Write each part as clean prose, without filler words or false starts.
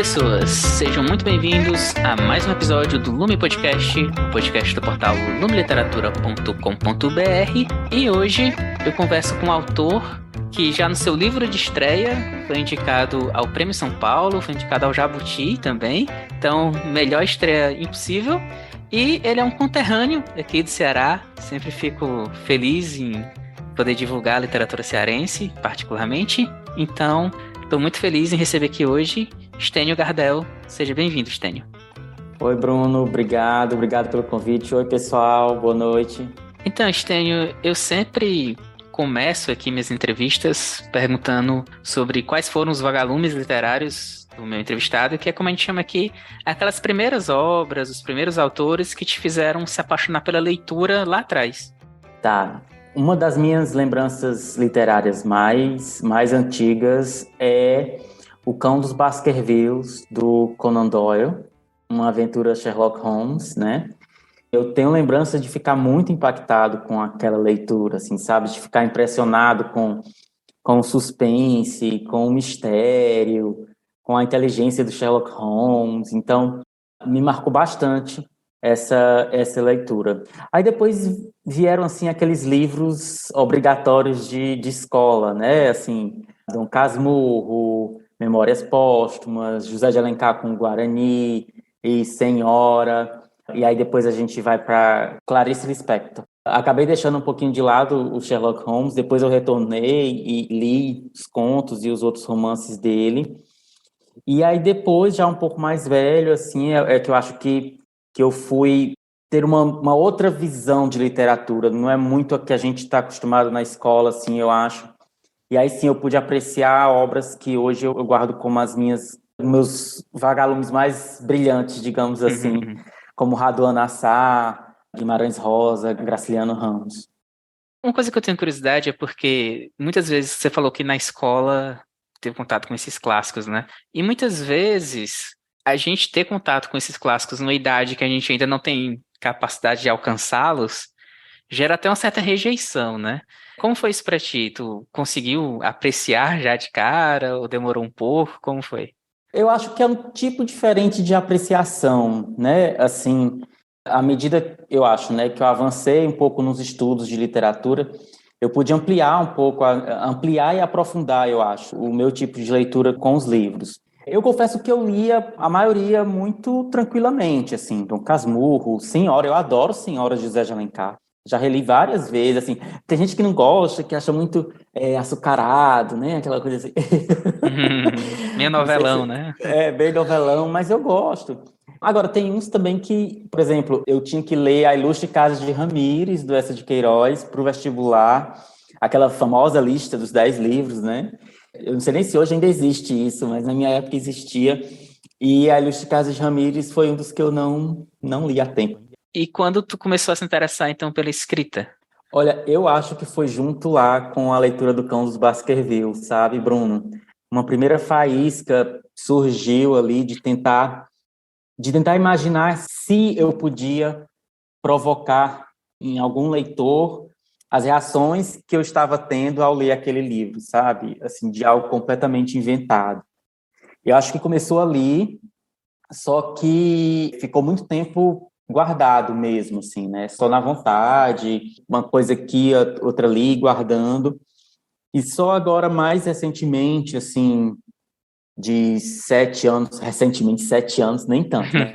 pessoas, sejam muito bem-vindos a mais um episódio do Lume Podcast, o podcast do portal lumeliteratura.com.br. E hoje eu converso com um autor que já no seu livro de estreia foi indicado ao Prêmio São Paulo, foi indicado ao Jabuti também, então melhor estreia impossível. E ele é um conterrâneo aqui do Ceará, sempre fico feliz em poder divulgar a literatura cearense, particularmente. Então, estou muito feliz em receber aqui hoje Stênio Gardel. Seja bem-vindo, Stênio. Oi, Bruno. Obrigado pelo convite. Oi, pessoal. Boa noite. Então, Stênio, eu sempre começo aqui minhas entrevistas perguntando sobre quais foram os vagalumes literários do meu entrevistado, que é como a gente chama aqui, aquelas primeiras obras, os primeiros autores que te fizeram se apaixonar pela leitura lá atrás. Tá. Uma das minhas lembranças literárias mais antigas é O Cão dos Baskervilles, do Conan Doyle, uma aventura Sherlock Holmes, né? Eu tenho lembrança de ficar muito impactado com aquela leitura, assim, sabe? De ficar impressionado com o suspense, com o mistério, com a inteligência do Sherlock Holmes. Então, me marcou bastante essa leitura. Aí depois vieram, assim, aqueles livros obrigatórios de escola, né? Assim, Dom Casmurro, Memórias Póstumas, José de Alencar com Guarani e Senhora. E aí depois a gente vai para Clarice Lispector. Acabei deixando um pouquinho de lado o Sherlock Holmes, depois eu retornei e li os contos e os outros romances dele. E aí depois, já um pouco mais velho, assim, é que eu acho que eu fui ter uma outra visão de literatura. Não é muito a que a gente está acostumado na escola, assim, eu acho. E aí sim eu pude apreciar obras que hoje eu guardo como meus vagalumes mais brilhantes, digamos assim, como Raduan Assar, Guimarães Rosa, Graciliano Ramos. Uma coisa que eu tenho curiosidade é porque muitas vezes você falou que na escola teve contato com esses clássicos, né? E muitas vezes a gente ter contato com esses clássicos numa idade que a gente ainda não tem capacidade de alcançá-los gera até uma certa rejeição, né? Como foi isso pra ti? Tu conseguiu apreciar já de cara ou demorou um pouco? Como foi? Eu acho que é um tipo diferente de apreciação, né? Assim, à medida, eu acho, né, que eu avancei um pouco nos estudos de literatura, eu pude ampliar um pouco, ampliar e aprofundar, eu acho, o meu tipo de leitura com os livros. Eu confesso que eu lia a maioria muito tranquilamente, assim, Dom Casmurro, Senhora, eu adoro Senhora de José de Alencar. Já reli várias vezes, assim, tem gente que não gosta, que acha muito açucarado, né, aquela coisa assim. Meio Não sei novelão, se né? é bem novelão, mas eu gosto. Agora, tem uns também que, por exemplo, eu tinha que ler A Ilustre Casa de Ramírez, do Eça de Queiroz, para o vestibular, aquela famosa lista dos 10 livros, né? Eu não sei nem se hoje ainda existe isso, mas na minha época existia. E A Ilustre Casa de Ramírez foi um dos que eu não li a tempo. E quando tu começou a se interessar, então, pela escrita? Olha, eu acho que foi junto lá com a leitura do Cão dos Baskervilles, sabe, Bruno? Uma primeira faísca surgiu ali de tentar imaginar se eu podia provocar em algum leitor as reações que eu estava tendo ao ler aquele livro, sabe? Assim, de algo completamente inventado. Eu acho que começou ali, só que ficou muito tempo guardado mesmo, assim, né? Só na vontade, uma coisa aqui, outra ali, guardando. E só agora, mais recentemente, assim, de 7 anos, recentemente 7 anos, nem tanto, né?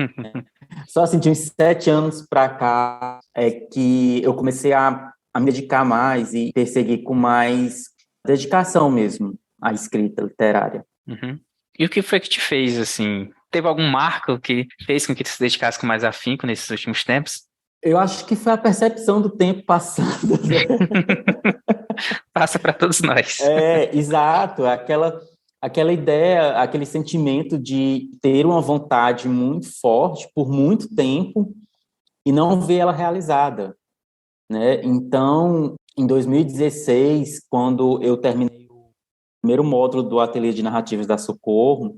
Só assim, de uns 7 anos para cá é que eu comecei a me dedicar mais e perseguir com mais dedicação mesmo à escrita literária. Uhum. E o que foi que te fez, assim? Teve algum marco que fez com que tu se dedicasse com mais afinco nesses últimos tempos? Eu acho que foi a percepção do tempo passando. Passa para todos nós. Exato, aquela ideia, aquele sentimento de ter uma vontade muito forte por muito tempo e não ver ela realizada, né? Então, em 2016, quando eu terminei o primeiro módulo do Ateliê de Narrativas da Socorro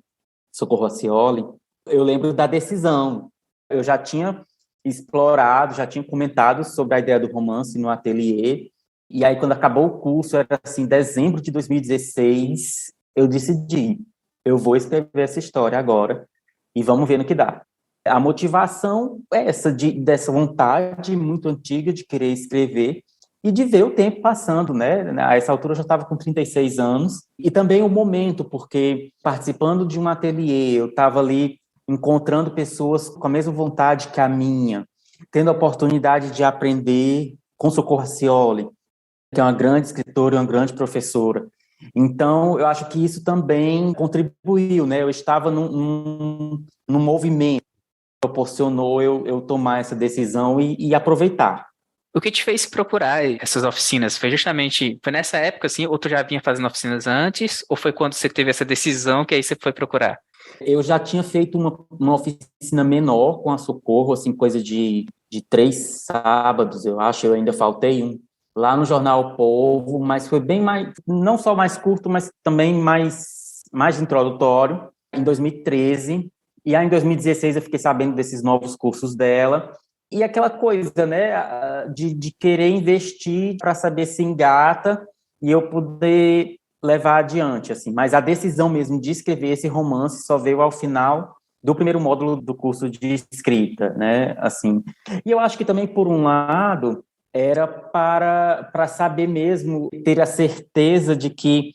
Acioli, eu lembro da decisão. Eu já tinha explorado, já tinha comentado sobre a ideia do romance no ateliê, e aí quando acabou o curso, era assim, dezembro de 2016, eu decidi. eu vou escrever essa história agora e vamos ver no que dá. A motivação é essa, dessa vontade muito antiga de querer escrever e de ver o tempo passando, né? A essa altura eu já estava com 36 anos, e também o momento, porque participando de um ateliê, eu estava ali encontrando pessoas com a mesma vontade que a minha, tendo a oportunidade de aprender com Socorro Racioli, que é uma grande escritora e uma grande professora. Então, eu acho que isso também contribuiu, né? Eu estava num movimento que proporcionou eu tomar essa decisão e aproveitar. O que te fez procurar essas oficinas? Foi nessa época, assim, ou tu já vinha fazendo oficinas antes, ou foi quando você teve essa decisão que aí você foi procurar? Eu já tinha feito uma oficina menor com a Socorro, assim, coisa de 3 sábados, eu acho, eu ainda faltei um, lá no Jornal O Povo, mas foi bem mais, não só mais curto, mas também mais introdutório, em 2013, e aí em 2016 eu fiquei sabendo desses novos cursos dela, e aquela coisa, né, de querer investir para saber se engata e eu poder levar adiante, assim. Mas a decisão mesmo de escrever esse romance só veio ao final do primeiro módulo do curso de escrita, né, assim. E eu acho que também, por um lado, era para saber mesmo, ter a certeza de que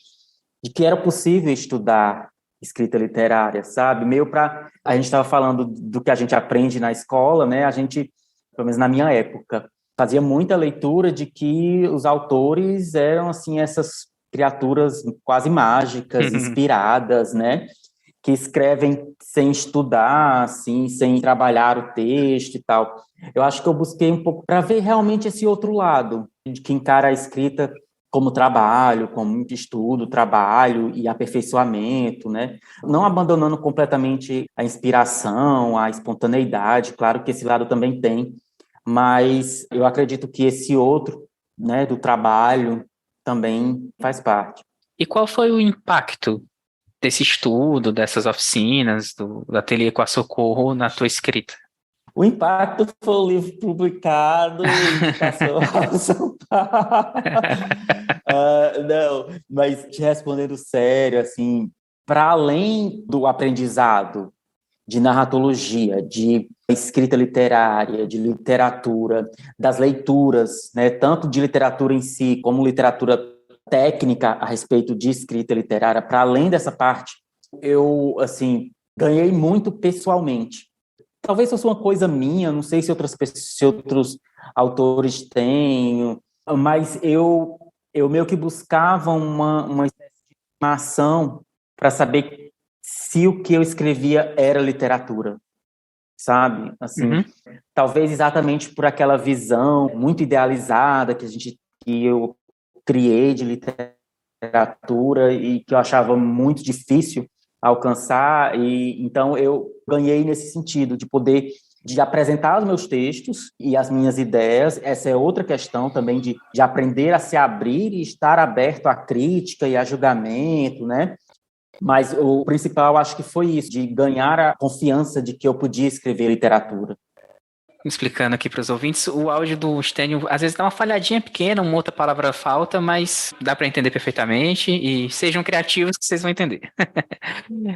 era possível estudar escrita literária, sabe? Meio para... A gente estava falando do que a gente aprende na escola, né? A gente, pelo menos na minha época, fazia muita leitura de que os autores eram, assim, essas criaturas quase mágicas, inspiradas, né? Que escrevem sem estudar, assim, sem trabalhar o texto e tal. Eu acho que eu busquei um pouco para ver realmente esse outro lado, de que encara a escrita como trabalho, como estudo, trabalho e aperfeiçoamento, né? Não abandonando completamente a inspiração, a espontaneidade, claro que esse lado também tem, mas eu acredito que esse outro, né, do trabalho também faz parte. E qual foi o impacto desse estudo, dessas oficinas, do ateliê com a Socorro na tua escrita? O impacto foi o livro publicado, indicação ao São Paulo. Não, mas te respondendo sério, assim, para além do aprendizado de narratologia, de escrita literária, de literatura, das leituras, né, tanto de literatura em si, como literatura técnica a respeito de escrita literária, para além dessa parte, eu, assim, ganhei muito pessoalmente. Talvez fosse uma coisa minha, não sei se outros autores têm, mas eu meio que buscava uma espécie de informação para saber se o que eu escrevia era literatura, sabe? Assim, Uhum. talvez exatamente por aquela visão muito idealizada que eu criei de literatura e que eu achava muito difícil alcançar, e então eu ganhei nesse sentido de apresentar os meus textos e as minhas ideias. Essa é outra questão também de aprender a se abrir e estar aberto à crítica e a julgamento, né? Mas o principal, acho que foi isso, de ganhar a confiança de que eu podia escrever literatura. Explicando aqui para os ouvintes, o áudio do Stênio às vezes dá uma falhadinha pequena, uma outra palavra falta, mas dá para entender perfeitamente e sejam criativos que vocês vão entender.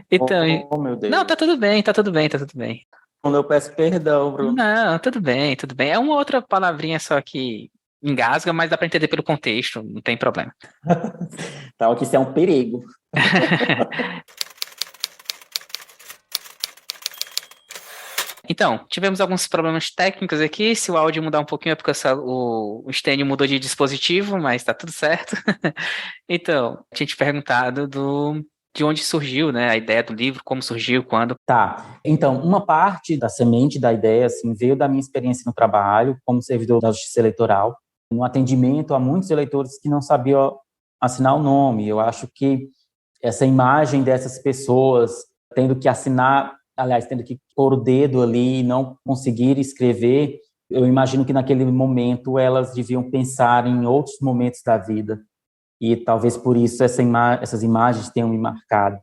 Então, Oh, meu não, Deus. tá tudo bem, tá tudo bem, tá tudo bem. Quando eu peço perdão, Bruno. Não, tudo bem, tudo bem. É uma outra palavrinha só que engasga, mas dá para entender pelo contexto, não tem problema. Tal que isso é um perigo. Então, tivemos alguns problemas técnicos aqui. Se o áudio mudar um pouquinho é porque o Stênio mudou de dispositivo, mas tá tudo certo. Então, tinha te perguntado de onde surgiu, né, a ideia do livro, como surgiu, quando. Tá. Então, uma parte da semente da ideia, assim, veio da minha experiência no trabalho como servidor da Justiça Eleitoral, no atendimento a muitos eleitores que não sabiam assinar o nome. Eu acho que essa imagem dessas pessoas tendo que assinar, aliás, tendo que pôr o dedo ali e não conseguir escrever, eu imagino que naquele momento elas deviam pensar em outros momentos da vida. E talvez por isso essas imagens tenham me marcado.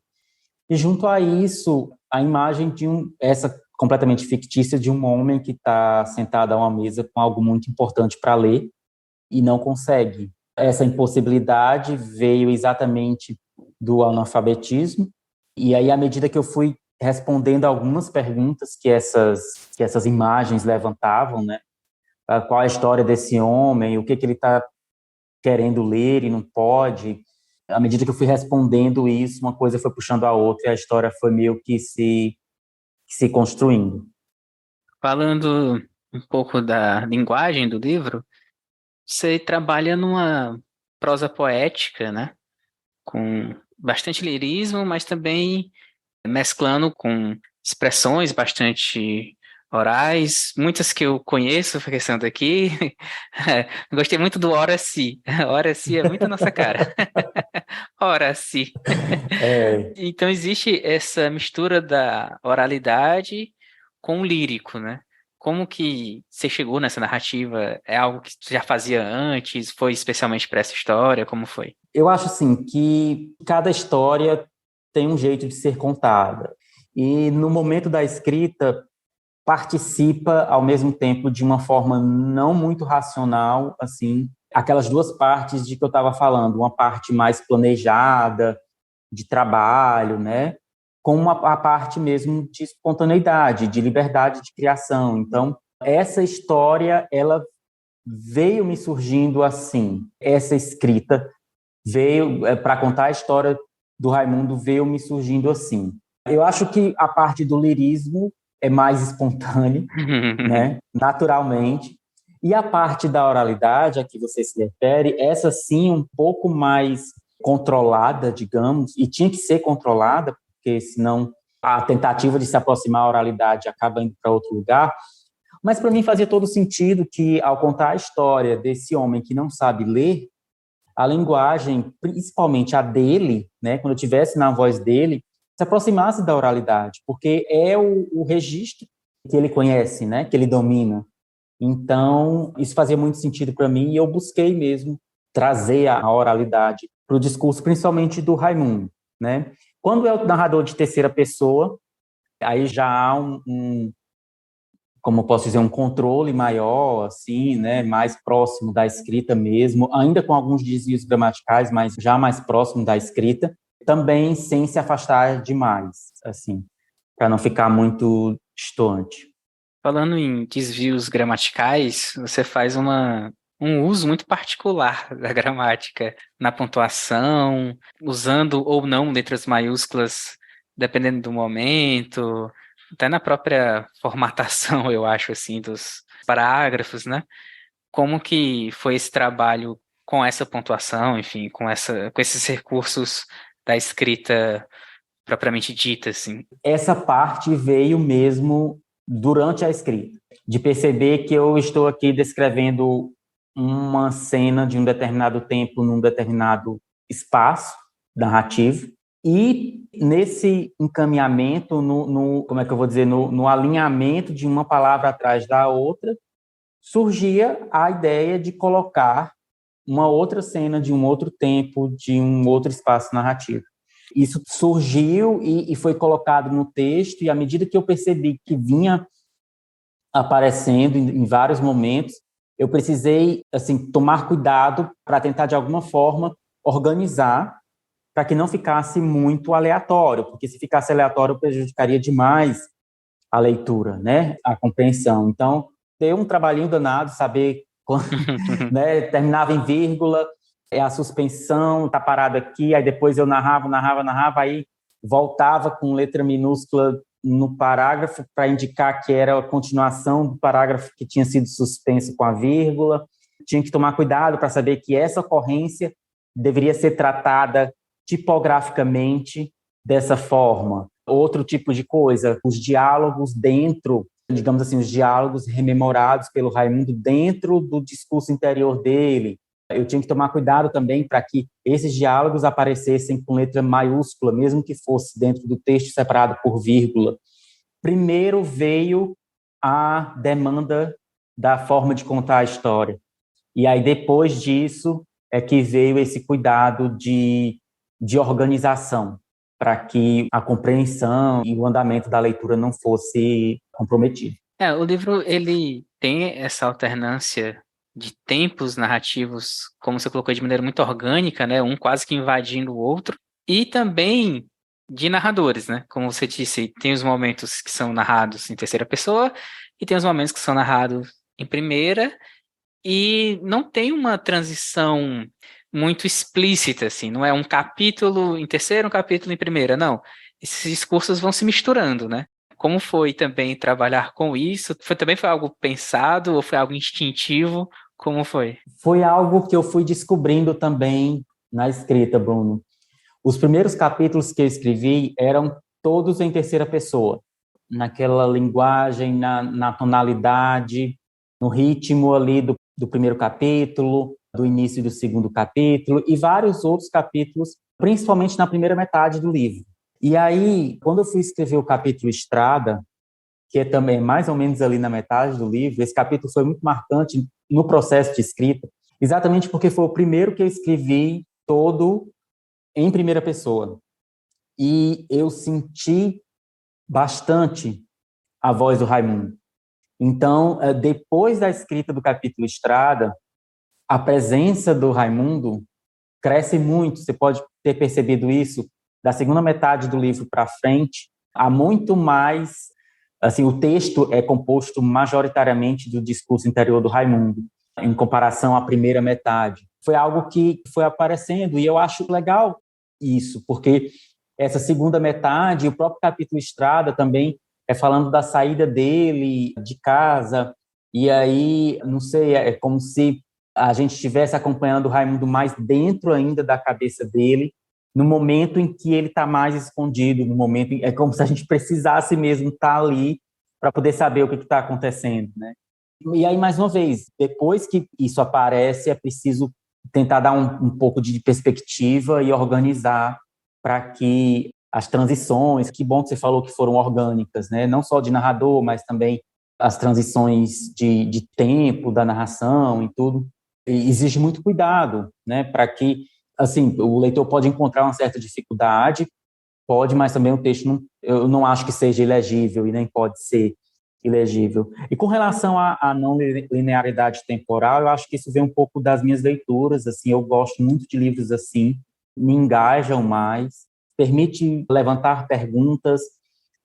E junto a isso, a imagem de essa completamente fictícia de um homem que está sentado a uma mesa com algo muito importante para ler e não consegue. Essa impossibilidade veio exatamente do analfabetismo E aí, à medida que eu fui respondendo algumas perguntas que essas imagens levantavam, né? Qual a história desse homem, o que que ele está querendo ler e não pode. À medida que eu fui respondendo isso, uma coisa foi puxando a outra e a história foi meio que se construindo. Falando um pouco da linguagem do livro, você trabalha numa prosa poética, né? Com bastante lirismo, mas também mesclando com expressões bastante orais, muitas que eu conheço, pensando aqui. Gostei muito do Ora Si. Ora Si é muito a nossa cara. Ora Si. É, Então existe essa mistura da oralidade com o lírico, né? Como que você chegou nessa narrativa? É algo que você já fazia antes? Foi especialmente para essa história? Como foi? eu acho assim que cada história tem um jeito de ser contada. E no momento da escrita participa ao mesmo tempo de uma forma não muito racional, assim, aquelas duas partes de que eu estava falando, uma parte mais planejada, de trabalho, né? Com a parte mesmo de espontaneidade, de liberdade de criação. Então, essa história, ela veio me surgindo assim. Essa escrita veio para contar a história do Raimundo veio me surgindo assim. Eu acho que a parte do lirismo é mais espontânea, né? Naturalmente. E a parte da oralidade a que você se refere, essa sim um pouco mais controlada, digamos, e tinha que ser controlada, porque senão a tentativa de se aproximar à oralidade acaba indo para outro lugar. Mas para mim fazia todo sentido que, ao contar a história desse homem que não sabe ler, a linguagem, principalmente a dele, né, quando eu tivesse na voz dele, se aproximasse da oralidade, porque é o registro que ele conhece, né, que ele domina. Então, isso fazia muito sentido para mim e eu busquei mesmo trazer a oralidade para o discurso, principalmente do Raimundo, né? Quando é o narrador de terceira pessoa, aí já há como eu posso dizer, um controle maior, assim, né, mais próximo da escrita mesmo, ainda com alguns desvios gramaticais, mas já mais próximo da escrita, também sem se afastar demais, assim, para não ficar muito distante. Falando em desvios gramaticais, você faz um uso muito particular da gramática na pontuação, usando ou não letras maiúsculas, dependendo do momento, até na própria formatação, eu acho, assim, dos parágrafos, né? Como que foi esse trabalho com essa pontuação, enfim, com esses recursos da escrita propriamente dita, assim? Essa parte veio mesmo durante a escrita, de perceber que eu estou aqui descrevendo uma cena de um determinado tempo num determinado espaço narrativo e nesse encaminhamento, como é que eu vou dizer, no alinhamento de uma palavra atrás da outra, surgia a ideia de colocar uma outra cena de um outro tempo, de um outro espaço narrativo. Isso surgiu e foi colocado no texto, e à medida que eu percebi que vinha aparecendo em vários momentos, eu precisei assim tomar cuidado para tentar de alguma forma organizar para que não ficasse muito aleatório, porque se ficasse aleatório prejudicaria demais a leitura, né, a compreensão. Então, deu um trabalhinho danado saber quando, né, terminava em vírgula, é a suspensão, tá parado aqui, aí depois eu narrava, aí voltava com letra minúscula no parágrafo para indicar que era a continuação do parágrafo que tinha sido suspenso com a vírgula. Tinha que tomar cuidado para saber que essa ocorrência deveria ser tratada tipograficamente dessa forma. Outro tipo de coisa, os diálogos dentro, digamos assim, os diálogos rememorados pelo Raimundo dentro do discurso interior dele. Eu tinha que tomar cuidado também para que esses diálogos aparecessem com letra maiúscula, mesmo que fosse dentro do texto separado por vírgula. Primeiro veio a demanda da forma de contar a história. E aí, depois disso, é que veio esse cuidado de organização, para que a compreensão e o andamento da leitura não fosse comprometido. O livro ele tem essa alternância de tempos narrativos, como você colocou, de maneira muito orgânica, né? Um quase que invadindo o outro. E também de narradores, né? Como você disse, tem os momentos que são narrados em terceira pessoa e tem os momentos que são narrados em primeira, e não tem uma transição muito explícita, assim, não é um capítulo em terceira, um capítulo em primeira, não. Esses discursos vão se misturando, né? Como foi também trabalhar com isso? Foi algo pensado ou foi algo instintivo? Como foi? Foi algo que eu fui descobrindo também na escrita, Bruno. Os primeiros capítulos que eu escrevi eram todos em terceira pessoa, naquela linguagem, na tonalidade, no ritmo ali do primeiro capítulo, do início do segundo capítulo e vários outros capítulos, principalmente na primeira metade do livro. E aí, quando eu fui escrever o capítulo Estrada, que é também mais ou menos ali na metade do livro, esse capítulo foi muito marcante no processo de escrita, exatamente porque foi o primeiro que eu escrevi todo em primeira pessoa. E eu senti bastante a voz do Raimundo. Então, depois da escrita do capítulo Estrada, a presença do Raimundo cresce muito. Você pode ter percebido isso da segunda metade do livro para frente. Há muito mais, assim, o texto é composto majoritariamente do discurso interior do Raimundo, em comparação à primeira metade. Foi algo que foi aparecendo e eu acho legal isso, porque essa segunda metade, o próprio capítulo Estrada também é falando da saída dele de casa, e aí, não sei, é como se a gente estivesse acompanhando o Raimundo mais dentro ainda da cabeça dele, no momento em que ele está mais escondido, no momento é como se a gente precisasse mesmo estar ali para poder saber o que está acontecendo, né? E aí, mais uma vez, depois que isso aparece, é preciso tentar dar um pouco de perspectiva e organizar para que as transições, que bom que você falou que foram orgânicas, né? Não só de narrador, mas também as transições de tempo da narração e tudo. E exige muito cuidado, né? Para que, assim, o leitor pode encontrar uma certa dificuldade, pode, mas também o texto eu não acho que seja ilegível e nem pode ser ilegível. E com relação à não linearidade temporal, eu acho que isso vem um pouco das minhas leituras, assim, eu gosto muito de livros assim, me engajam mais, permite levantar perguntas,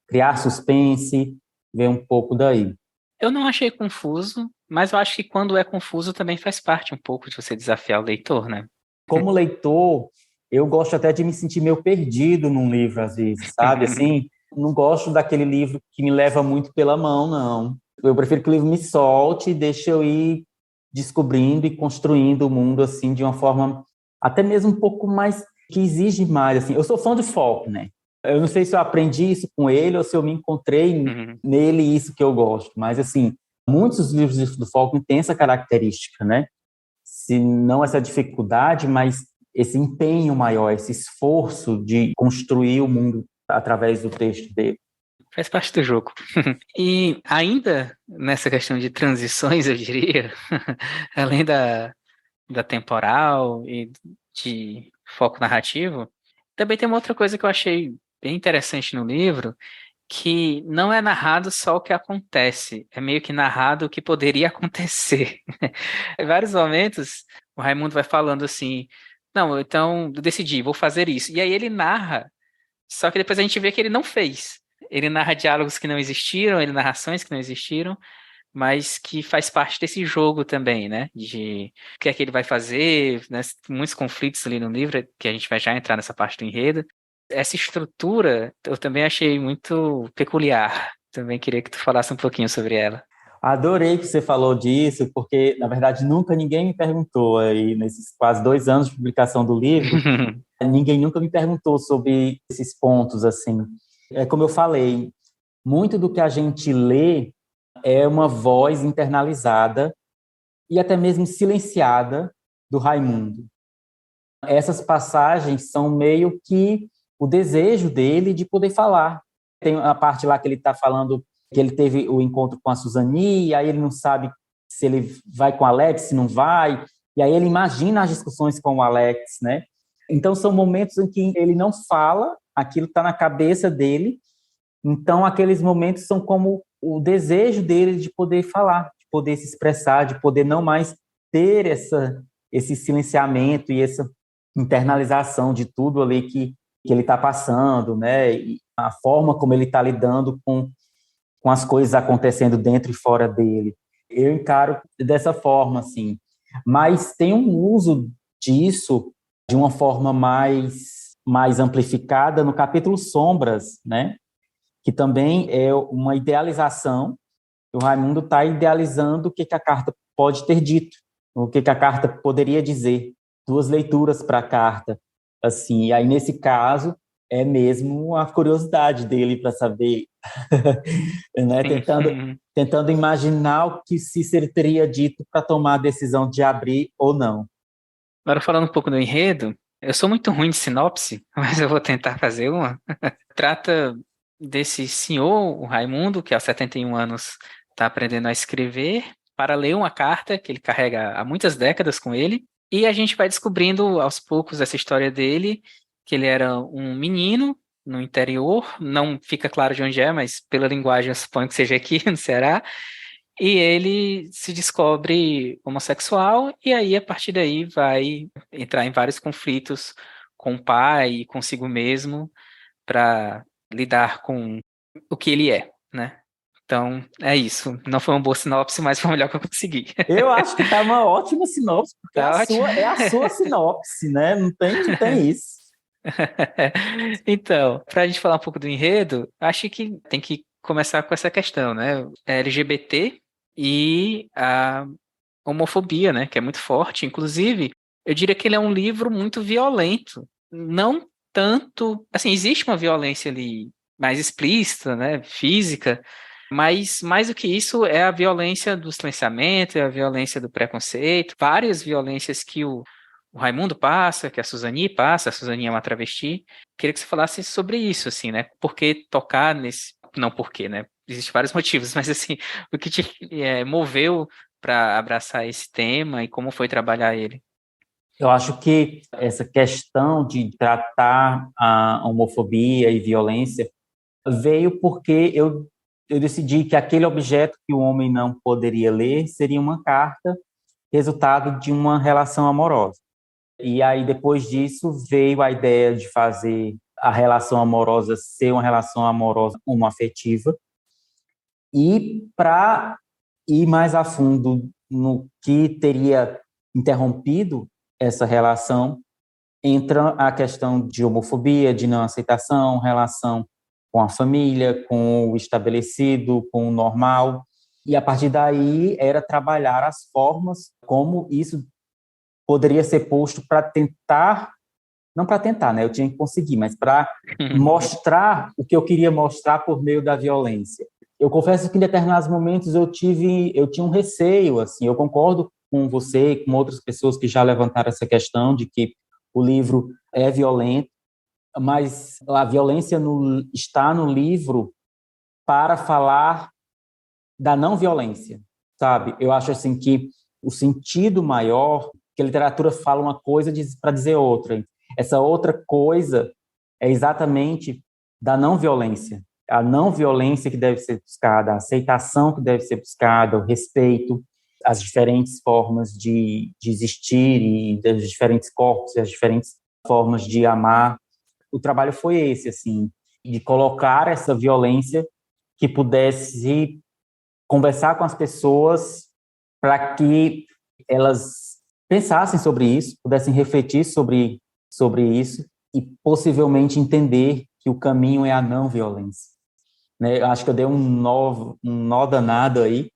criar suspense, ver um pouco daí. Eu não achei confuso, mas eu acho que quando é confuso também faz parte um pouco de você desafiar o leitor, né? Como leitor, eu gosto até de me sentir meio perdido num livro, às vezes, sabe? Assim, não gosto daquele livro que me leva muito pela mão, não. Eu prefiro que o livro me solte e deixe eu ir descobrindo e construindo o mundo, assim, de uma forma até mesmo um pouco mais, que exige mais, assim. Eu sou fã de Faulkner, né? Eu não sei se eu aprendi isso com ele ou se eu me encontrei Uhum. nele isso que eu gosto, mas, assim, muitos dos livros do Faulkner têm essa característica, né? Se não essa dificuldade, mas esse empenho maior, esse esforço de construir o mundo através do texto dele. Faz parte do jogo. E ainda nessa questão de transições, eu diria, além da temporal e de foco narrativo, também tem uma outra coisa que eu achei bem interessante no livro, que não é narrado só o que acontece, é meio que narrado o que poderia acontecer. Em vários momentos, o Raimundo vai falando assim, não, então eu decidi, vou fazer isso. E aí ele narra, só que depois a gente vê que ele não fez. Ele narra diálogos que não existiram, ele narrações que não existiram, mas que faz parte desse jogo também, né? De o que é que ele vai fazer, né? Muitos conflitos ali no livro, que a gente vai já entrar nessa parte do enredo. Essa estrutura eu também achei muito peculiar. Também queria que tu falasse um pouquinho sobre ela. Adorei que você falou disso, porque, na verdade, nunca ninguém me perguntou aí, nesses quase 2 anos de publicação do livro, ninguém nunca me perguntou sobre esses pontos, assim. É como eu falei, muito do que a gente lê é uma voz internalizada e até mesmo silenciada do Raimundo. Essas passagens são meio que o desejo dele de poder falar. Tem a parte lá que ele está falando que ele teve o encontro com a Suzani, e aí ele não sabe se ele vai com o Alex, se não vai, e aí ele imagina as discussões com o Alex, né? Então são momentos em que ele não fala, aquilo está na cabeça dele, então aqueles momentos são como o desejo dele de poder falar, de poder se expressar, de poder não mais ter esse silenciamento e essa internalização de tudo ali que que ele está passando, né? E a forma como ele está lidando com as coisas acontecendo dentro e fora dele. Eu encaro dessa forma, assim. Mas tem um uso disso de uma forma mais amplificada no capítulo Sombras, né? Que também é uma idealização. O Raimundo está idealizando o que a carta pode ter dito, o que a carta poderia dizer. Duas leituras para a carta, assim. E aí, nesse caso, é mesmo a curiosidade dele para saber, né? Tentando imaginar o que Cícero teria dito para tomar a decisão de abrir ou não. Agora falando um pouco do enredo, eu sou muito ruim de sinopse, mas eu vou tentar fazer uma. Trata desse senhor, o Raimundo, que aos 71 anos está aprendendo a escrever, para ler uma carta que ele carrega há muitas décadas com ele, e a gente vai descobrindo aos poucos essa história dele, que ele era um menino no interior, não fica claro de onde é, mas pela linguagem eu suponho que seja aqui no Ceará, e ele se descobre homossexual, e aí a partir daí vai entrar em vários conflitos com o pai e consigo mesmo para lidar com o que ele é, né? Então, é isso. Não foi uma boa sinopse, mas foi o melhor que eu consegui. Eu acho que tá uma ótima sinopse, porque Tá ótimo. é a sua sinopse, né? Não tem isso. Então, para a gente falar um pouco do enredo, acho que tem que começar com essa questão, né? É LGBT e a homofobia, né? Que é muito forte. Inclusive, eu diria que ele é um livro muito violento. Não tanto. Assim, existe uma violência ali mais explícita, né? Física. Mas mais do que isso é a violência do silenciamento, é a violência do preconceito, várias violências que o Raimundo passa, que a Suzani passa, a Suzani é uma travesti. Queria que você falasse sobre isso, assim, né? Por que tocar nesse. Não por quê, né? Existem vários motivos, mas assim, o que te moveu para abraçar esse tema e como foi trabalhar ele? Eu acho que essa questão de tratar a homofobia e violência veio porque eu decidi que aquele objeto que o homem não poderia ler seria uma carta resultado de uma relação amorosa. E aí, depois disso, veio a ideia de fazer a relação amorosa ser uma relação amorosa homoafetiva. E para ir mais a fundo no que teria interrompido essa relação, entra a questão de homofobia, de não aceitação, relação com a família, com o estabelecido, com o normal. E a partir daí era trabalhar as formas como isso poderia ser posto para tentar, não para tentar, né? Eu tinha que conseguir, mas para mostrar o que eu queria mostrar por meio da violência. Eu confesso que em determinados momentos eu tinha um receio, assim. Eu concordo com você e com outras pessoas que já levantaram essa questão de que o livro é violento, mas a violência está no livro para falar da não violência, sabe? Eu acho assim que o sentido maior, que a literatura fala uma coisa para dizer outra. Essa outra coisa é exatamente da não violência. A não violência que deve ser buscada, a aceitação que deve ser buscada, o respeito às diferentes formas de existir e dos diferentes corpos e as diferentes formas de amar. O trabalho foi esse, assim, de colocar essa violência que pudesse conversar com as pessoas para que elas pensassem sobre isso, pudessem refletir sobre isso e possivelmente entender que o caminho é a não violência. Né? Eu acho que eu dei um nó danado aí,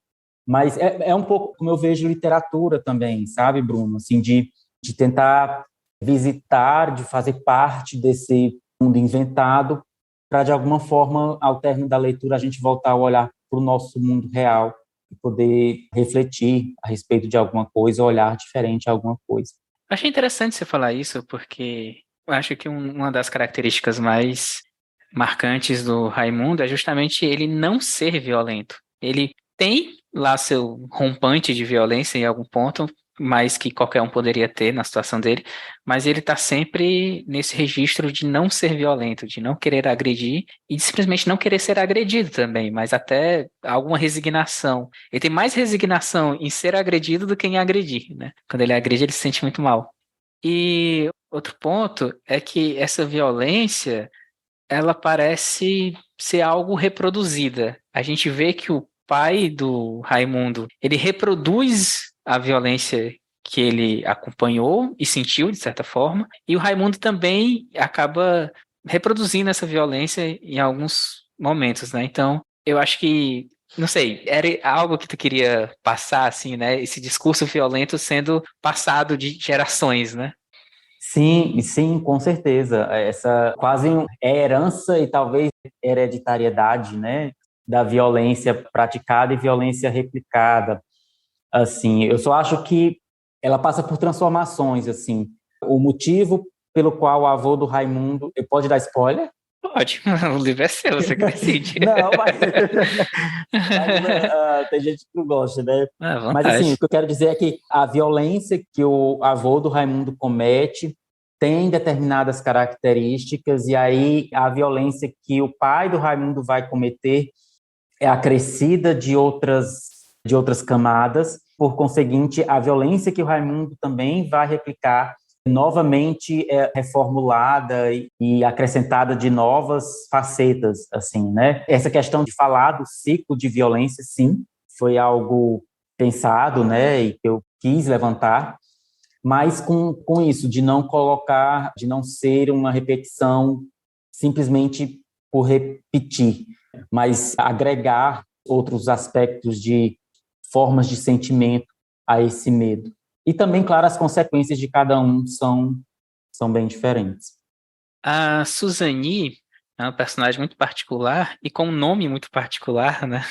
mas é um pouco como eu vejo literatura também, sabe, Bruno? Assim, de tentar visitar, de fazer parte desse mundo inventado, para, de alguma forma, ao término da leitura, a gente voltar a olhar para o nosso mundo real e poder refletir a respeito de alguma coisa, olhar diferente a alguma coisa. Achei interessante você falar isso, porque eu acho que uma das características mais marcantes do Raimundo é justamente ele não ser violento. Ele tem lá seu rompante de violência em algum ponto, mais que qualquer um poderia ter na situação dele, mas ele está sempre nesse registro de não ser violento, de não querer agredir e de simplesmente não querer ser agredido também, mas até alguma resignação. Ele tem mais resignação em ser agredido do que em agredir, né? Quando ele agride, ele se sente muito mal. E Outro ponto é que essa violência, ela parece ser algo reproduzida. A gente vê que o pai do Raimundo, ele reproduz a violência que ele acompanhou e sentiu, de certa forma, e o Raimundo também acaba reproduzindo essa violência em alguns momentos, né? Então, eu acho que, não sei, era algo que tu queria passar, assim, né? Esse discurso violento sendo passado de gerações, né? Sim, sim, com certeza. Essa quase é herança e talvez hereditariedade, né, da violência praticada e violência replicada. Assim, eu só acho que ela passa por transformações, assim. O motivo pelo qual o avô do Raimundo, eu pode dar spoiler? Pode, o livro é seu, você que decide. Não, mas tem gente que não gosta, né? À Mas assim, o vontade. que eu quero dizer é que a violência que o avô do Raimundo comete tem determinadas características, e aí a violência que o pai do Raimundo vai cometer é acrescida de outras camadas. Por conseguinte, a violência que o Raimundo também vai replicar novamente é reformulada e acrescentada de novas facetas, assim, né? Essa questão de falar do ciclo de violência, sim, foi algo pensado, né, e que eu quis levantar, mas com isso, de não colocar, de não ser uma repetição simplesmente por repetir, mas agregar outros aspectos de formas de sentimento a esse medo. E também, claro, as consequências de cada um são bem diferentes. A Suzani é um personagem muito particular e com um nome muito particular, né?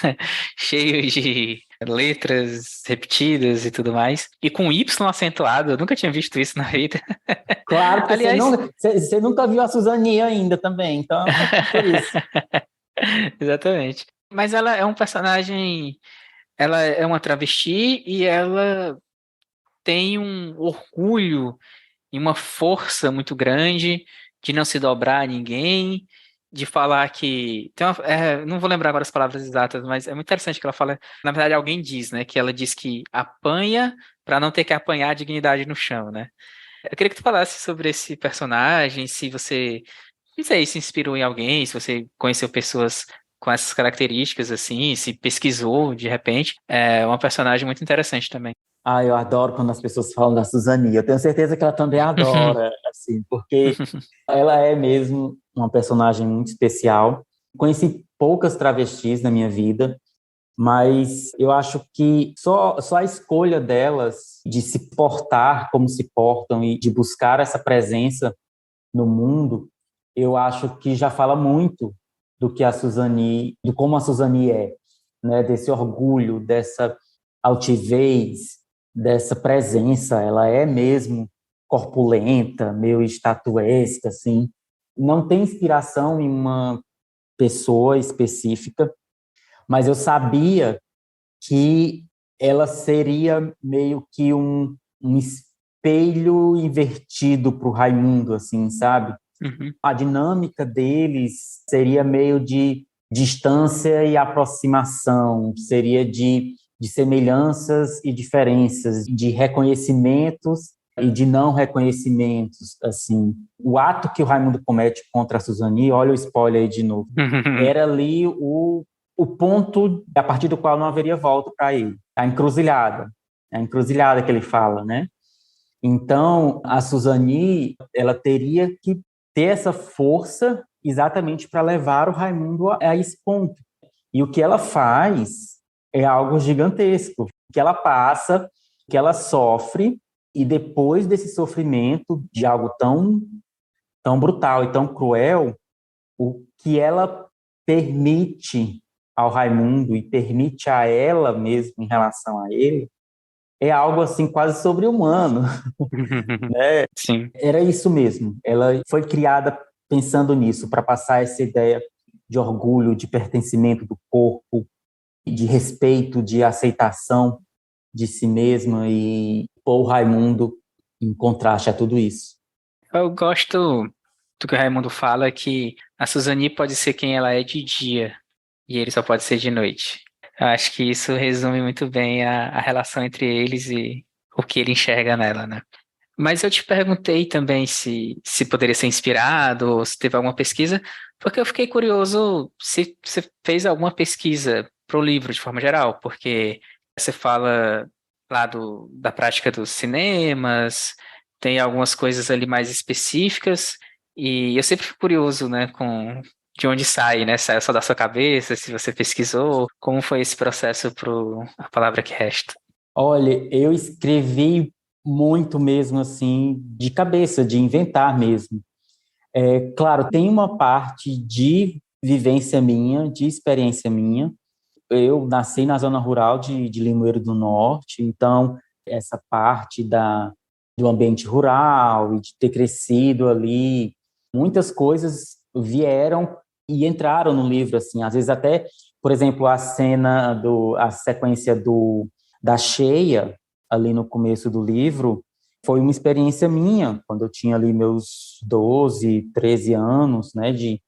Cheio de letras repetidas e tudo mais. E com Y acentuado, eu nunca tinha visto isso na vida. Claro, porque Aliás, você nunca viu a Suzane ainda também, então é por isso. exatamente. Mas ela é um personagem, ela é uma travesti e ela tem um orgulho e uma força muito grande de não se dobrar a ninguém, de falar que. Não vou lembrar agora as palavras exatas, mas é muito interessante que ela fala. Na verdade, alguém diz, né? Que ela diz que apanha para não ter que apanhar a dignidade no chão, né? Eu queria que tu falasse sobre esse personagem, se você, não sei, se inspirou em alguém, se você conheceu pessoas com essas características, assim, se pesquisou de repente. É uma personagem muito interessante também. Ah, eu adoro quando as pessoas falam da Suzane. Eu tenho certeza que ela também adora, assim, porque ela é mesmo uma personagem muito especial. Conheci poucas travestis na minha vida, mas eu acho que só a escolha delas de se portar como se portam e de buscar essa presença no mundo, eu acho que já fala muito do que a Suzane, do como a Suzane é, né? Desse orgulho, dessa altivez, dessa presença. Ela é mesmo corpulenta, meio estatuesca, assim. Não tem inspiração em uma pessoa específica, mas eu sabia que ela seria meio que um espelho invertido para o Raimundo, assim, sabe? Uhum. A dinâmica deles seria meio de distância e aproximação, seria de semelhanças e diferenças, de reconhecimentos e de não reconhecimentos, assim. O ato que o Raimundo comete contra a Suzane, olha o spoiler aí de novo, era ali o ponto a partir do qual não haveria volta para ele, a encruzilhada que ele fala, né? Então, a Suzane, ela teria que ter essa força exatamente para levar o Raimundo a esse ponto. E o que ela faz é algo gigantesco, que ela passa, que ela sofre, e depois desse sofrimento de algo tão brutal e tão cruel, o que ela permite ao Raimundo e permite a ela mesmo em relação a ele é algo assim quase sobre-humano, né? Sim. Era isso mesmo. Ela foi criada pensando nisso, para passar essa ideia de orgulho, de pertencimento do corpo, de respeito, de aceitação de si mesma e pôr o Raimundo em contraste a tudo isso. Eu gosto do que o Raimundo fala que a Suzane pode ser quem ela é de dia e ele só pode ser de noite. Eu acho que isso resume muito bem a relação entre eles e o que ele enxerga nela, né? Mas eu te perguntei também se poderia ser inspirado ou se teve alguma pesquisa, porque eu fiquei curioso se você fez alguma pesquisa para o livro de forma geral, porque você fala lá da prática dos cinemas, tem algumas coisas ali mais específicas, e eu sempre fico curioso, né, com de onde sai, né? Sai só da sua cabeça, se você pesquisou, como foi esse processo para A Palavra que Resta? Olha, eu escrevi muito mesmo assim, de cabeça, de inventar mesmo. Claro, tem uma parte de vivência minha, de experiência minha. Eu nasci na zona rural de Limoeiro do Norte, então essa parte do ambiente rural e de ter crescido ali, muitas coisas vieram e entraram no livro, assim, às vezes até, por exemplo, a sequência da cheia, ali no começo do livro, foi uma experiência minha, quando eu tinha ali meus 12, 13 anos, né, de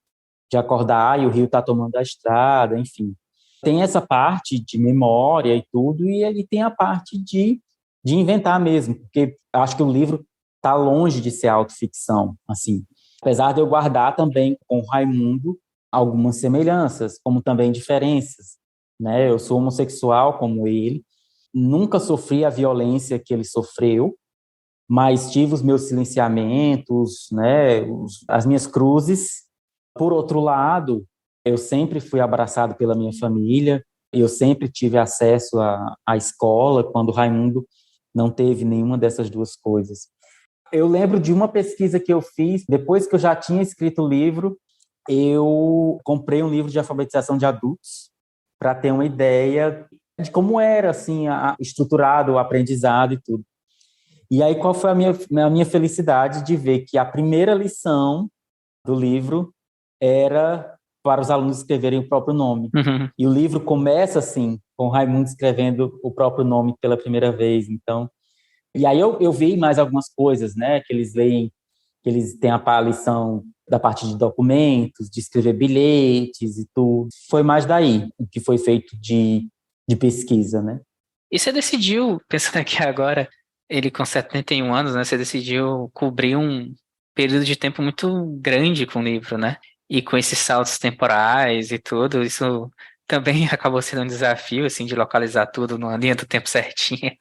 acordar e o rio tá tomando a estrada, enfim. Tem essa parte de memória e tudo, e ele tem a parte de inventar mesmo, porque acho que o livro está longe de ser autoficção, assim. Apesar de eu guardar também com o Raimundo algumas semelhanças, como também diferenças, né? Eu sou homossexual como ele, nunca sofri a violência que ele sofreu, mas tive os meus silenciamentos, né? As minhas cruzes. Por outro lado, eu sempre fui abraçado pela minha família, eu sempre tive acesso à escola, quando o Raimundo não teve nenhuma dessas duas coisas. Eu lembro de uma pesquisa que eu fiz, depois que eu já tinha escrito o livro, eu comprei um livro de alfabetização de adultos para ter uma ideia de como era assim estruturado o aprendizado e tudo. E aí qual foi a minha felicidade de ver que a primeira lição do livro era para os alunos escreverem o próprio nome. Uhum. E o livro começa assim, com Raimundo escrevendo o próprio nome pela primeira vez. Então, e aí eu vi mais algumas coisas, né, que eles leem, que eles têm a lição da parte de documentos, de escrever bilhetes e tudo. Foi mais daí o que foi feito de pesquisa, né? E você decidiu, pensando aqui agora, ele com 71 anos, né? Você decidiu cobrir um período de tempo muito grande com o livro, né? E com esses saltos temporais e tudo, isso também acabou sendo um desafio, assim, de localizar tudo numa linha do tempo certinha.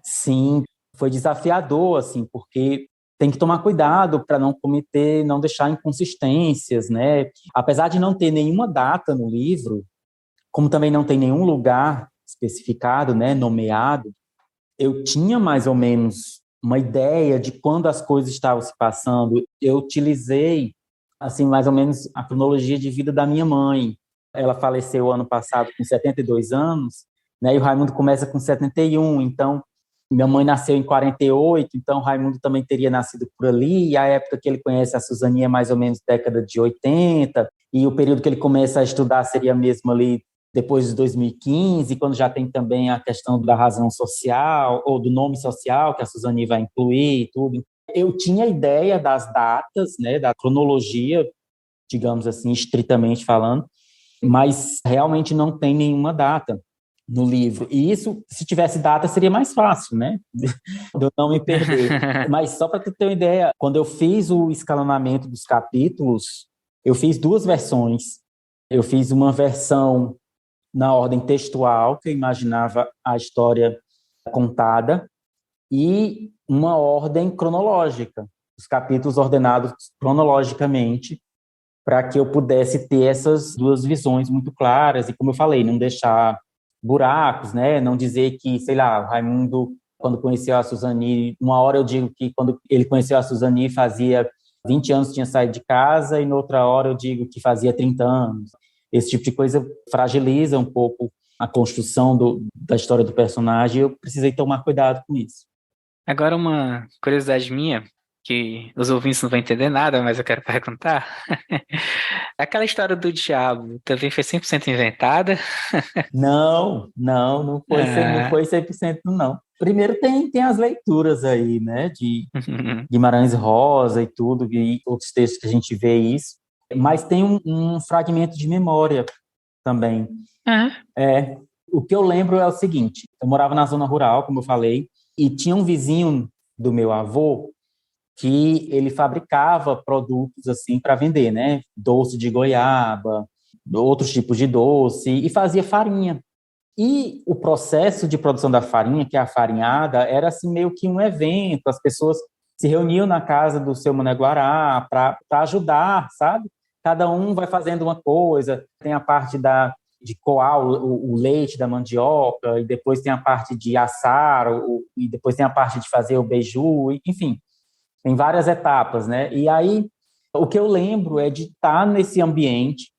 Sim, foi desafiador, assim, porque tem que tomar cuidado para não cometer, não deixar inconsistências, né? Apesar de não ter nenhuma data no livro, como também não tem nenhum lugar especificado, né, nomeado, eu tinha mais ou menos uma ideia de quando as coisas estavam se passando. Eu utilizei, assim, mais ou menos a cronologia de vida da minha mãe. Ela faleceu ano passado com 72 anos, né, e o Raimundo começa com 71, então minha mãe nasceu em 48, então o Raimundo também teria nascido por ali, e a época que ele conhece a Suzaninha é mais ou menos década de 80, e o período que ele começa a estudar seria mesmo ali depois de 2015, quando já tem também a questão da razão social, ou do nome social, que a Suzane vai incluir e tudo. Eu tinha ideia das datas, né, da cronologia, digamos assim, estritamente falando, mas realmente não tem nenhuma data no livro. E isso, se tivesse data, seria mais fácil, né? De eu não me perder. Mas só para tu ter uma ideia, quando eu fiz o escalonamento dos capítulos, eu fiz duas versões. Eu fiz uma versão na ordem textual, que eu imaginava a história contada, e uma ordem cronológica, os capítulos ordenados cronologicamente, para que eu pudesse ter essas duas visões muito claras e, como eu falei, não deixar buracos, né? Não dizer que, sei lá, o Raimundo, quando conheceu a Suzani, uma hora eu digo que quando ele conheceu a Suzani fazia 20 anos tinha saído de casa e noutra hora eu digo que fazia 30 anos. Esse tipo de coisa fragiliza um pouco a construção da história do personagem e eu precisei tomar cuidado com isso. Agora uma curiosidade minha, que os ouvintes não vão entender nada, mas eu quero perguntar. Aquela história do diabo também foi 100% inventada? Não Ah. foi 100% não. Primeiro tem as leituras aí, né, de Guimarães Rosa e tudo, e outros textos que a gente vê isso, mas tem um fragmento de memória também. Ah. O que eu lembro é o seguinte, eu morava na zona rural, como eu falei, e tinha um vizinho do meu avô, que ele fabricava produtos assim para vender, né? Doce de goiaba, outros tipos de doce, e fazia farinha. E o processo de produção da farinha, que é a farinhada, era assim meio que um evento, as pessoas se reuniam na casa do seu Mané Guará para ajudar, sabe? Cada um vai fazendo uma coisa, tem a parte de coar o leite da mandioca, e depois tem a parte de assar, e depois tem a parte de fazer o beiju, enfim, tem várias etapas, né? E aí, o que eu lembro é de estar nesse ambiente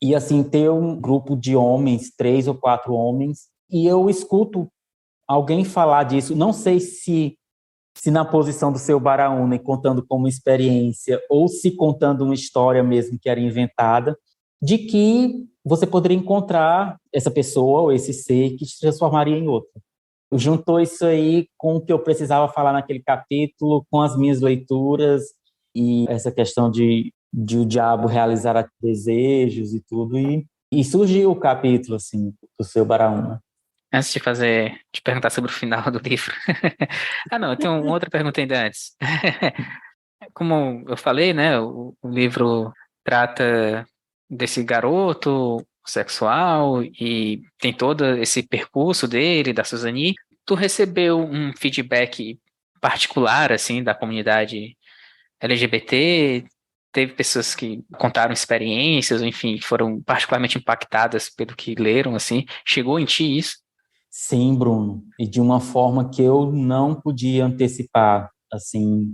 e, assim, ter um grupo de homens, 3 ou 4 homens, e eu escuto alguém falar disso, não sei se na posição do seu Baraúna, contando como experiência, ou se contando uma história mesmo que era inventada, de que você poderia encontrar essa pessoa ou esse ser que se transformaria em outro. Juntou isso aí com o que eu precisava falar naquele capítulo, com as minhas leituras e essa questão de o diabo realizar desejos e tudo, e surgiu o capítulo, assim, do seu Baraúna. Antes de perguntar sobre o final do livro. Ah, não, eu tenho uma outra pergunta ainda antes. Como eu falei, né, o livro trata desse garoto sexual e tem todo esse percurso dele, da Suzane. Tu recebeu um feedback particular, assim, da comunidade LGBT? Teve pessoas que contaram experiências, ou enfim, foram particularmente impactadas pelo que leram, assim. Chegou em ti isso? Sim, Bruno, e de uma forma que eu não podia antecipar, assim,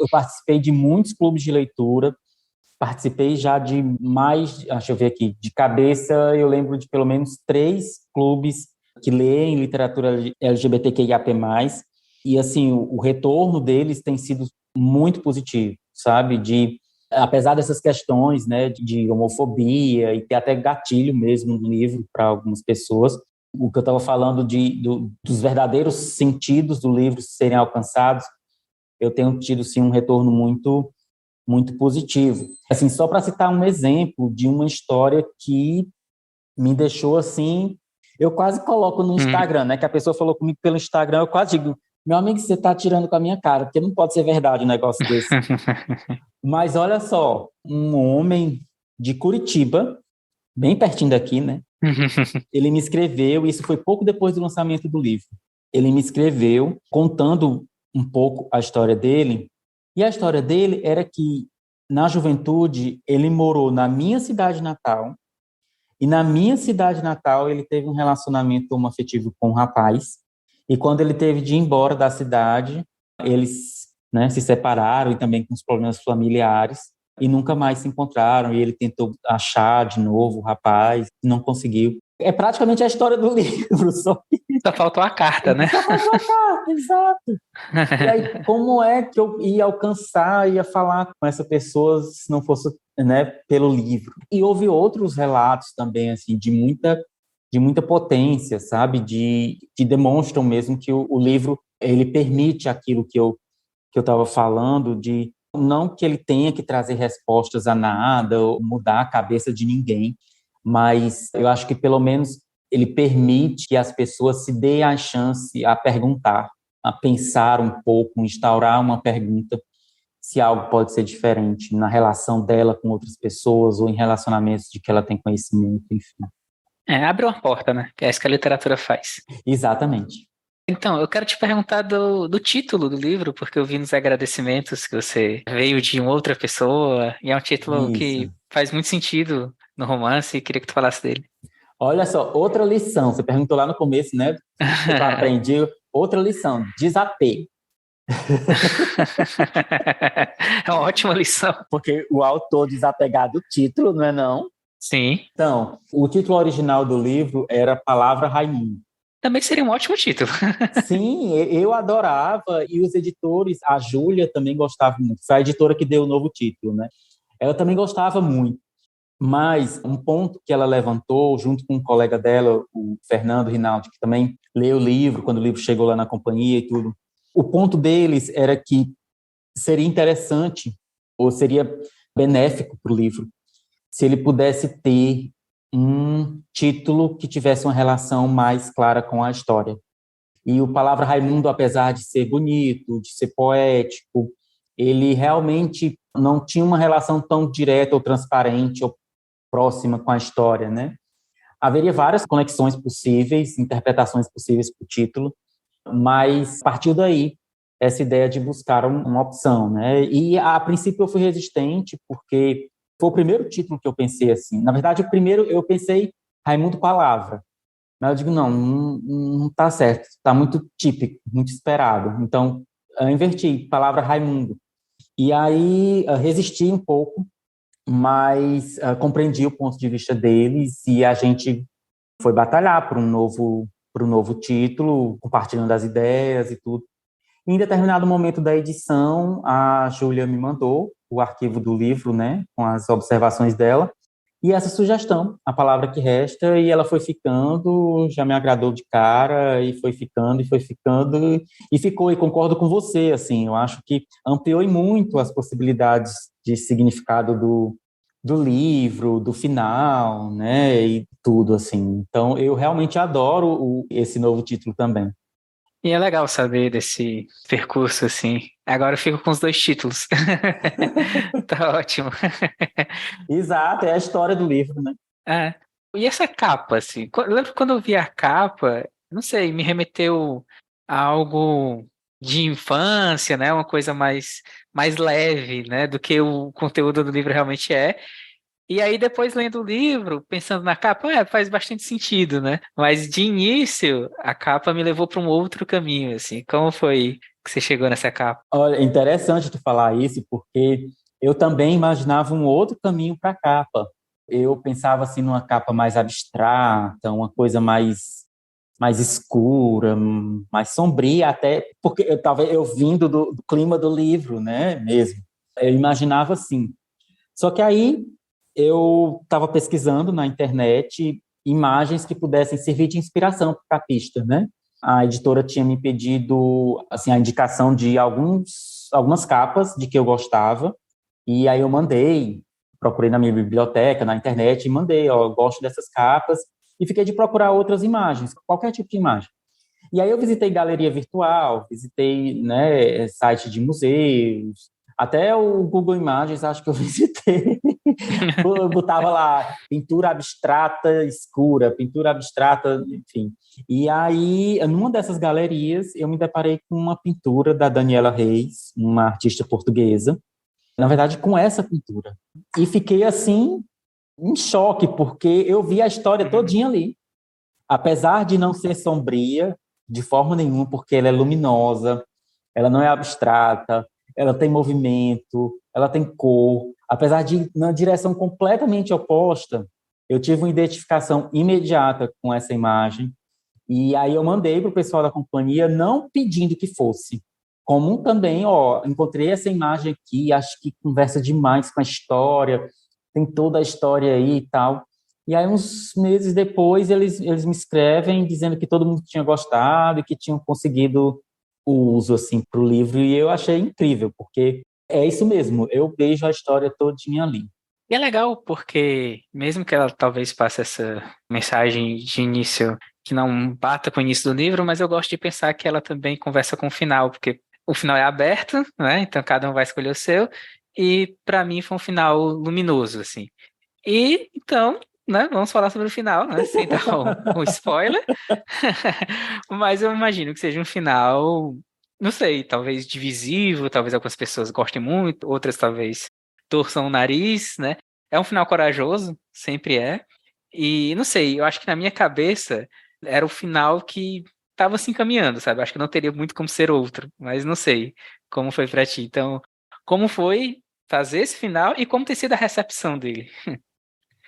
eu participei de muitos clubes de leitura, participei já de mais, deixa eu ver aqui, de cabeça eu lembro de pelo menos 3 clubes que leem literatura LGBTQIAP+, e assim, o retorno deles tem sido muito positivo, sabe, apesar dessas questões, né, de homofobia, e ter até gatilho mesmo no livro para algumas pessoas, o que eu estava falando dos verdadeiros sentidos do livro serem alcançados, eu tenho tido, sim, um retorno muito, muito positivo. Assim, só para citar um exemplo de uma história que me deixou, assim, eu quase coloco no Instagram, né, que a pessoa falou comigo pelo Instagram, eu quase digo, meu amigo, você está tirando com a minha cara, porque não pode ser verdade um negócio desse. Mas olha só, um homem de Curitiba, bem pertinho daqui, né, ele me escreveu, e isso foi pouco depois do lançamento do livro. Ele me escreveu contando um pouco a história dele, e a história dele era que, na juventude, ele morou na minha cidade natal, e na minha cidade natal ele teve um relacionamento homoafetivo com um rapaz, e quando ele teve de ir embora da cidade, eles, né, se separaram, e também com os problemas familiares, e nunca mais se encontraram, e ele tentou achar de novo o rapaz, não conseguiu. É praticamente a história do livro, só que Só faltou a carta, né? só faltou a carta, exato. E aí, como é que eu ia alcançar, ia falar com essa pessoa se não fosse, né, pelo livro? E houve outros relatos também, assim, de muita potência, sabe? De demonstram mesmo que o livro, ele permite aquilo que eu estava falando, de não que ele tenha que trazer respostas a nada ou mudar a cabeça de ninguém, mas eu acho que pelo menos ele permite que as pessoas se deem a chance a perguntar, a pensar um pouco, instaurar uma pergunta se algo pode ser diferente na relação dela com outras pessoas ou em relacionamentos de que ela tem conhecimento, enfim. Abre uma porta, né? Que é isso que a literatura faz. Exatamente. Então, eu quero te perguntar do título do livro, porque eu vi nos agradecimentos que você veio de uma outra pessoa, e é um título que Isso. faz muito sentido no romance, e queria que tu falasse dele. Olha só, outra lição. Você perguntou lá no começo, né? O que eu aprendi. Outra lição, desapego. É uma ótima lição. Porque o autor desapegado do título, não é não? Sim. Então, o título original do livro era Palavra Raimundo. Também seria um ótimo título. Sim, eu adorava, e os editores, a Júlia também gostava muito. Foi a editora que deu o novo título, né? Ela também gostava muito. Mas um ponto que ela levantou, junto com um colega dela, o Fernando Rinaldi, que também leu o livro, quando o livro chegou lá na companhia e tudo, o ponto deles era que seria interessante, ou seria benéfico para o livro, se ele pudesse ter um título que tivesse uma relação mais clara com a história. E o Palavra Raimundo, apesar de ser bonito, de ser poético, ele realmente não tinha uma relação tão direta ou transparente ou próxima com a história, né? Haveria várias conexões possíveis, interpretações possíveis para o título, mas partiu daí essa ideia de buscar uma opção, né? E a princípio eu fui resistente porque foi o primeiro título que eu pensei assim. Na verdade, o primeiro eu pensei Raimundo Palavra, mas eu digo não tá certo, está muito típico, muito esperado. Então eu inverti Palavra Raimundo. E aí resisti um pouco, mas compreendi o ponto de vista deles e a gente foi batalhar por um novo título, compartilhando as ideias e tudo. Em determinado momento da edição, a Júlia me mandou o arquivo do livro, né, com as observações dela, e essa sugestão, A Palavra que Resta, e ela foi ficando, já me agradou de cara, e foi ficando, e ficou, e concordo com você, assim, eu acho que ampliou muito as possibilidades de significado do livro, do final, né, e tudo, assim. Então, eu realmente adoro esse novo título também. E é legal saber desse percurso, assim. Agora eu fico com os dois títulos. Tá ótimo. Exato, é a história do livro, né? É. E essa capa, assim, eu lembro quando eu vi a capa, não sei, me remeteu a algo de infância, né? Uma coisa mais leve, né? Do que o conteúdo do livro realmente é. E aí, depois lendo o livro, pensando na capa, faz bastante sentido, né? Mas de início, a capa me levou para um outro caminho, assim. Como foi que você chegou nessa capa? Olha, é interessante tu falar isso, porque eu também imaginava um outro caminho para a capa. Eu pensava assim numa capa mais abstrata, uma coisa mais escura, mais sombria, até porque eu vindo do clima do livro, né, mesmo. Eu imaginava assim. Só que aí eu estava pesquisando na internet imagens que pudessem servir de inspiração para a pista, né? A editora tinha me pedido assim a indicação de algumas capas de que eu gostava e aí eu mandei, procurei na minha biblioteca, na internet e mandei, ó, eu gosto dessas capas e fiquei de procurar outras imagens, qualquer tipo de imagem. E aí eu visitei galeria virtual, visitei, né, site de museus, até o Google Imagens acho que eu visitei. Eu botava lá pintura abstrata escura, pintura abstrata, enfim. E aí, numa dessas galerias, eu me deparei com uma pintura da Daniela Reis, uma artista portuguesa, na verdade, com essa pintura. E fiquei assim, em choque, porque eu vi a história todinha ali. Apesar de não ser sombria de forma nenhuma, porque ela é luminosa, ela não é abstrata, ela tem movimento, ela tem cor. Apesar de na direção completamente oposta, eu tive uma identificação imediata com essa imagem. E aí eu mandei para o pessoal da companhia, não pedindo que fosse. Como também, ó, encontrei essa imagem aqui, acho que conversa demais com a história, tem toda a história aí e tal. E aí, uns meses depois, eles me escrevem dizendo que todo mundo tinha gostado e que tinham conseguido o uso, assim, para o livro. E eu achei incrível, porque é isso mesmo, eu vejo a história todinha ali. E é legal porque, mesmo que ela talvez passe essa mensagem de início que não bata com o início do livro, mas eu gosto de pensar que ela também conversa com o final, porque o final é aberto, né? Então cada um vai escolher o seu, e para mim foi um final luminoso, assim. E então, né, vamos falar sobre o final, né? Sem dar um spoiler. Mas eu imagino que seja um final, não sei, talvez divisivo, talvez algumas pessoas gostem muito, outras talvez torçam o nariz, né? É um final corajoso, sempre é. E não sei, eu acho que na minha cabeça era o final que estava se encaminhando, sabe? Acho que não teria muito como ser outro, mas não sei como foi pra ti. Então, como foi fazer esse final e como ter sido a recepção dele?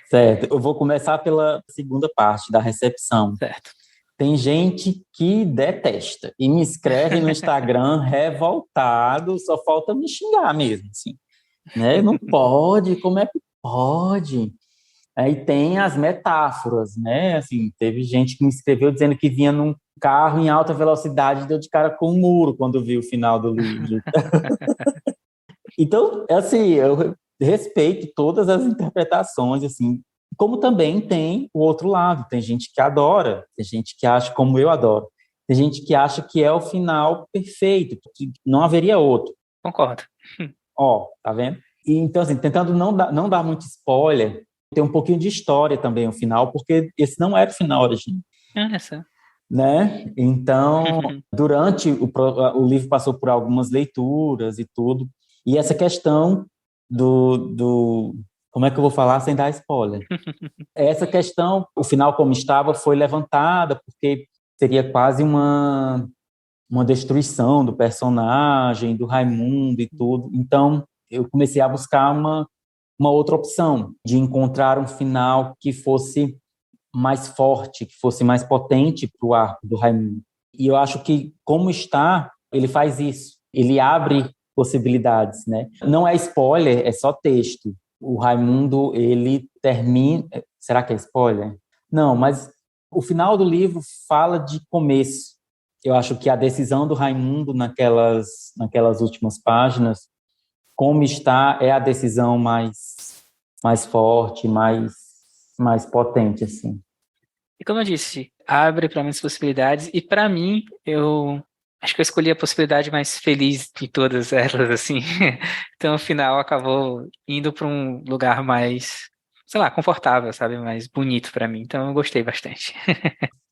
Certo, eu vou começar pela segunda parte, da recepção. Certo. Tem gente que detesta e me escreve no Instagram revoltado, só falta me xingar mesmo, assim, né? Não pode, como é que pode? Aí tem as metáforas, né? Assim, teve gente que me escreveu dizendo que vinha num carro em alta velocidade e deu de cara com um muro quando viu o final do livro. Então, assim, eu respeito todas as interpretações, assim, como também tem o outro lado, tem gente que adora, tem gente que acha como eu adoro. Tem gente que acha que é o final perfeito, que não haveria outro. Concordo. Ó, tá vendo? E, então, assim, tentando não dar muito spoiler, tem um pouquinho de história também o final, porque esse não era o final original. Olha só. Né? Então, durante o livro passou por algumas leituras e tudo, e essa questão do como é que eu vou falar sem dar spoiler? Essa questão, o final como estava, foi levantada porque seria quase uma destruição do personagem, do Raimundo e tudo. Então, eu comecei a buscar uma outra opção, de encontrar um final que fosse mais forte, que fosse mais potente para o arco do Raimundo. E eu acho que, como está, ele faz isso. Ele abre possibilidades, né? Não é spoiler, é só texto. O Raimundo, ele termina... Será que é spoiler? Não, mas o final do livro fala de começo. Eu acho que a decisão do Raimundo naquelas últimas páginas, como está, é a decisão mais forte, mais potente, assim. E como eu disse, abre para muitas possibilidades, e para mim, eu acho que eu escolhi a possibilidade mais feliz de todas elas, assim. Então, o final acabou indo para um lugar mais, sei lá, confortável, sabe? Mais bonito para mim. Então, eu gostei bastante.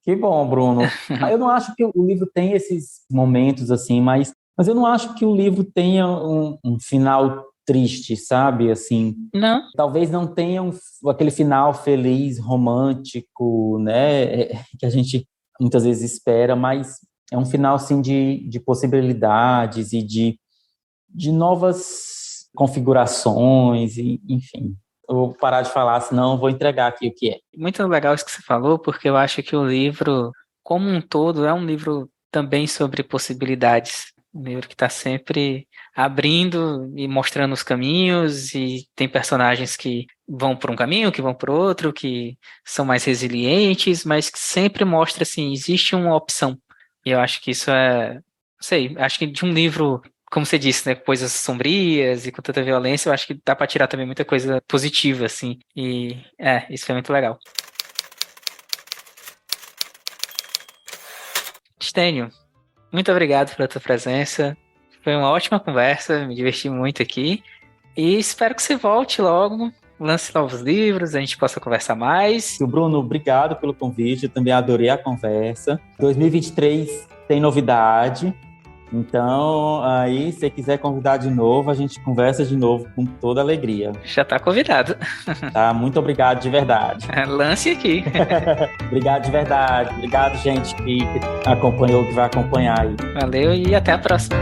Que bom, Bruno. Eu não acho que o livro tem esses momentos, assim, mas eu não acho que o livro tenha um final triste, sabe? Assim, Não. talvez não tenha aquele final feliz, romântico, né? Que a gente muitas vezes espera, mas é um final, assim, de possibilidades e de novas configurações, e, enfim. Eu vou parar de falar, senão eu vou entregar aqui o que é. Muito legal isso que você falou, porque eu acho que o livro, como um todo, é um livro também sobre possibilidades. Um livro que está sempre abrindo e mostrando os caminhos, e tem personagens que vão por um caminho, que vão por outro, que são mais resilientes, mas que sempre mostra, assim, existe uma opção. E eu acho que isso não sei, acho que de um livro, como você disse, né, coisas sombrias e com tanta violência, eu acho que dá para tirar também muita coisa positiva, assim. E isso foi muito legal. Stênio, muito obrigado pela tua presença. Foi uma ótima conversa, me diverti muito aqui. E espero que você volte logo, lance novos livros, a gente possa conversar mais. Bruno, obrigado pelo convite, eu também adorei a conversa. 2023 tem novidade, então aí se você quiser convidar de novo, a gente conversa de novo com toda alegria. Já está convidado. Tá, muito obrigado de verdade. Lance aqui. Obrigado de verdade, obrigado gente que acompanhou, que vai acompanhar aí. Valeu e até a próxima.